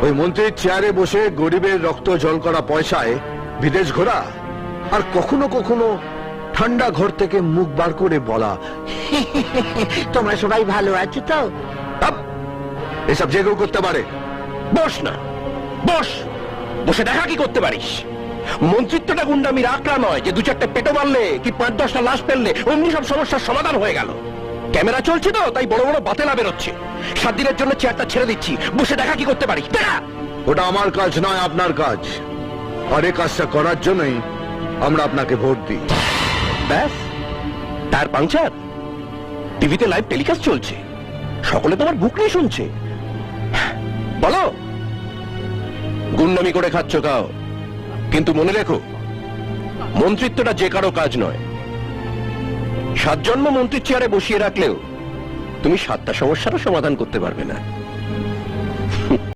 ওই মন্ত্রীর চেয়ারে বসে গরিবের রক্ত জল করা পয়সায় বিদেশ ঘোরা, আর কখনো কখনো ঠান্ডা ঘর থেকে মুখ বার করে বলা, তোমরা সবাই ভালো আছো তো? এসব যে কেউ করতে পারে। বস না, বস, বসে দেখা কি করতে পারিস। মন্ত্রিত্বটা গুন্ডামির আঁকড়া নয় যে দু চারটে পেটো মারলে কি 5-10টা লাশ ফেললে অমনি সব সমস্যার সমাধান হয়ে গেল। ক্যামেরা চলছে তো, তাই বড় বড় বাতেলা বেরোচ্ছে। 7 দিনের জন্য চেয়ারটা ছেড়ে দিচ্ছি, বসে দেখা কি করতে পারিস দেখা। ওটা আমার কাজ নয়, আপনার কাজ। আর এই কাজটা করার জন্যই আমরা আপনাকে ভোট দিই। ব্যাস, টায়ার পাংচার? টিভিতে লাইভ টেলিকাস্ট চলছে, সকলে তোমার বুক নিয়ে শুনছে। বলো, গুন্ডামি করে খাচ্ছ খাও, কিন্তু মনে রেখো মন্ত্রিত্বটা যে কারো কাজ নয়। 7 জন্ম মন্ত্রীর চেয়ারে বসিয়ে রাখলেও তুমি 7টা সমস্যারও সমাধান করতে পারবে না।